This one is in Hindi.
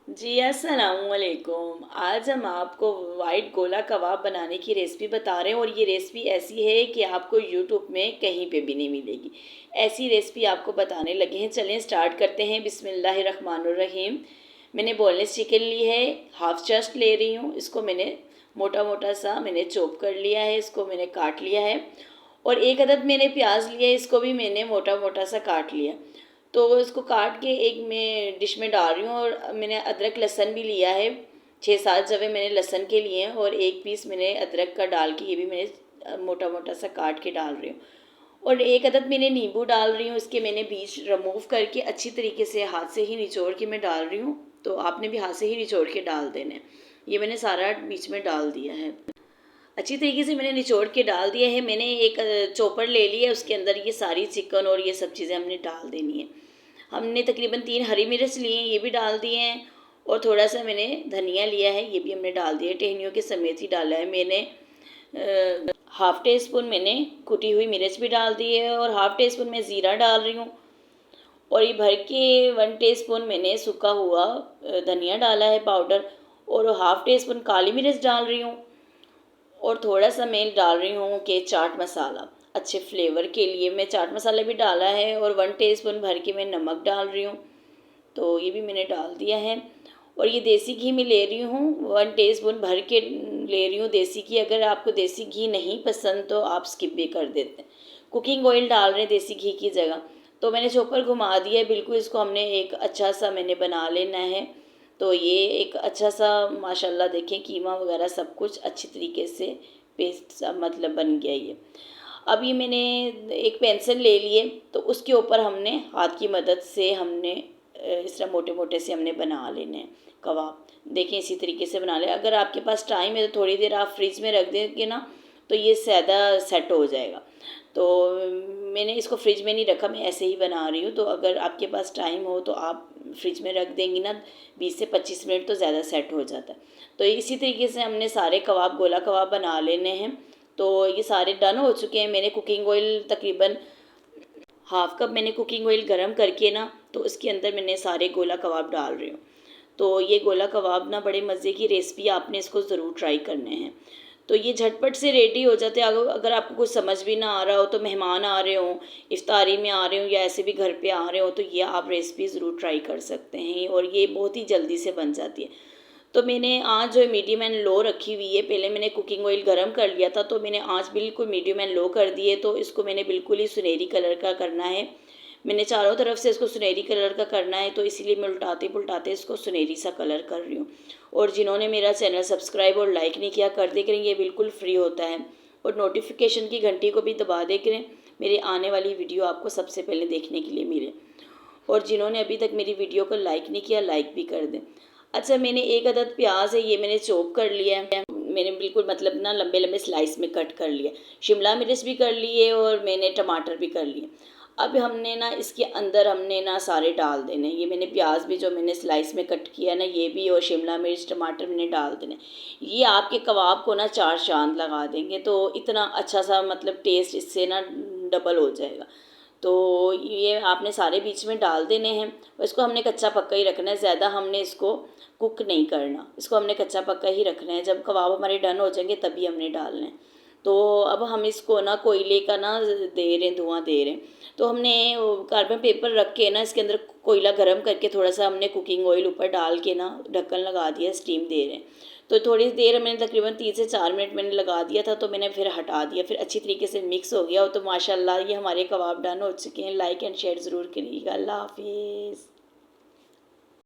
जी अस्सलामुअलैकुम। आज हम आपको वाइट गोला कबाब बनाने की रेसिपी बता रहे हैं और ये रेसिपी ऐसी है कि आपको यूट्यूब में कहीं पे भी नहीं मिलेगी। ऐसी रेसिपी आपको बताने लगे हैं। चलें स्टार्ट करते हैं। बिस्मिल्लाहिर्रहमानुर्रहीम। मैंने बोनलेस चिकन ली है, हाफ चेस्ट ले रही हूँ। इसको मैंने मोटा मोटा सा मैंने चॉप कर लिया है, इसको मैंने काट लिया है। और एक अदद मैंने प्याज लिया है, इसको भी मैंने मोटा मोटा सा काट लिया। तो इसको काट के एक मैं डिश में डाल रही हूँ। और मैंने अदरक लहसुन भी लिया है, 6-7 जवे मैंने लहसुन के लिए हैं और एक पीस मैंने अदरक का डाल के ये भी मैंने मोटा मोटा सा काट के डाल रही हूँ। और एक अदद मैंने नींबू डाल रही हूँ, इसके मैंने बीज रिमूव करके अच्छी तरीके से हाथ से ही निचोड़ के मैं डाल रही हूँ। तो आपने भी हाथ से ही निचोड़ के डाल देना है। ये मैंने सारा बीच में डाल दिया है। अच्छी तरीके से मैंने निचोड़ के डाल दिया है। मैंने एक चॉपर ले लिया है, उसके अंदर ये सारी चिकन और ये सब चीज़ें हमने डाल देनी है। हमने तकरीबन 3 हरी मिर्च लिए हैं, ये भी डाल दिए हैं। और थोड़ा सा मैंने धनिया लिया है, ये भी हमने डाल दिया है। टहनियों के समेत ही डाला है मैंने। हाफ़ टी स्पून मैंने कुटी हुई मिर्च भी डाल दी है और हाफ़ टी स्पून मैं ज़ीरा डाल रही हूँ। और ये भर के 1 टीस्पून मैंने सूखा हुआ धनिया डाला है पाउडर। और हाफ़ टी स्पून काली मिर्च डाल रही हूँ। और थोड़ा सा मैं डाल रही हूँ कि चाट मसाला अच्छे फ्लेवर के लिए मैं चाट मसाला भी डाला है। और 1 टीस्पून भर के मैं नमक डाल रही हूँ, तो ये भी मैंने डाल दिया है। और ये देसी घी मैं ले रही हूँ, 1 टीस्पून भर के ले रही हूँ देसी घी। अगर आपको देसी घी नहीं पसंद तो आप स्किप भी कर देते हैं। कुकिंग ऑयल डाल रहे हैं देसी घी की जगह। तो मैंने चॉपर घुमा दिया है बिल्कुल। इसको हमने एक अच्छा सा मैंने बना लेना है। तो ये एक अच्छा सा माशाल्लाह देखें कीमा वगैरह सब कुछ अच्छी तरीके से पेस्ट सा मतलब बन गया ये। अब ये मैंने एक पेंसिल ले लिए, तो उसके ऊपर हमने हाथ की मदद से हमने इस तरह मोटे मोटे से हमने बना लेने हैं कबाब। देखें इसी तरीके से बना लें। अगर आपके पास टाइम है तो थोड़ी देर आप फ्रिज में रख देंगे ना, तो ये ज़्यादा सेट हो जाएगा। तो मैंने इसको फ्रिज में नहीं रखा, मैं ऐसे ही बना रही हूँ। तो अगर आपके पास टाइम हो तो आप फ्रिज में रख देंगी ना 20 से 25 मिनट, तो ज़्यादा सेट हो जाता है। तो इसी तरीके से हमने सारे कबाब गोला कबाब बना लेने हैं। तो ये सारे डन हो चुके हैं। मैंने कुकिंग ऑयल तकरीबन हाफ़ कप मैंने कुकिंग ऑयल गरम करके ना, तो उसके अंदर मैंने सारे गोला कबाब डाल रही हूँ। तो ये गोला कबाब ना बड़े मज़े की रेसिपी, आपने इसको ज़रूर ट्राई करने हैं। तो ये झटपट से रेडी हो जाते हैं। अगर आपको कुछ समझ भी ना आ रहा हो, तो मेहमान आ रहे हों, इफ्तारी में आ रहे हों या ऐसे भी घर पे आ रहे हो, तो ये आप रेसिपी ज़रूर ट्राई कर सकते हैं। और ये बहुत ही जल्दी से बन जाती है। तो मैंने आँच जो है मीडियम एंड लो रखी हुई है। पहले मैंने कुकिंग ऑयल गरम कर लिया था, तो मैंने आँच बिल्कुल मीडियम एंड लो कर दी है। तो इसको मैंने बिल्कुल ही सुनहरी कलर का करना है। मैंने चारों तरफ से इसको सुनहरी कलर का करना है, तो इसीलिए मैं उल्टाते पुलटाते इसको सुनहरी सा कलर कर रही हूँ। और जिन्होंने मेरा चैनल सब्सक्राइब और लाइक नहीं किया, कर दे करें, ये बिल्कुल फ्री होता है। और नोटिफिकेशन की घंटी को भी दबा दे करें, मेरी आने वाली वीडियो आपको सबसे पहले देखने के लिए मिले। और जिन्होंने अभी तक मेरी वीडियो को लाइक नहीं किया, लाइक भी कर दें। अच्छा, मैंने एक अदद प्याज है, ये मैंने चॉप कर लिया है। मैंने बिल्कुल मतलब ना लंबे लंबे स्लाइस में कट कर लिया। शिमला मिर्च भी कर लिए और मैंने टमाटर भी कर लिए। अब हमने ना इसके अंदर हमने ना सारे डाल देने। ये मैंने प्याज भी जो मैंने स्लाइस में कट किया ना, ये भी, और शिमला मिर्च टमाटर मैंने डाल देने। ये आपके कबाब को ना चार चांद लगा देंगे। तो इतना अच्छा सा मतलब टेस्ट इससे ना डबल हो जाएगा। तो ये आपने सारे बीच में डाल देने हैं। और इसको हमने कच्चा पक्का ही रखना है, ज़्यादा हमने इसको कुक नहीं करना। इसको हमने कच्चा पक्का ही रखना है। जब कबाब हमारे डन हो जाएंगे तभी हमने डालना है। तो अब हम इसको ना कोयले का ना दे रहे हैं, धुआं दे रहे हैं। तो हमने कार्बन पेपर रख के ना इसके अंदर कोयला गर्म करके थोड़ा सा हमने कुकिंग ऑयल ऊपर डाल के ना ढक्कन लगा दिया, स्टीम दे रहे हैं। तो थोड़ी देर मैंने तकरीबन 3 से 4 मिनट मैंने लगा दिया था। तो मैंने फिर हटा दिया, फिर अच्छी तरीके से मिक्स हो गया। तो माशाल्लाह ये हमारे कबाब डन हो चुके हैं। लाइक एंड शेयर ज़रूर करिएगा। अल्लाह हाफिज़।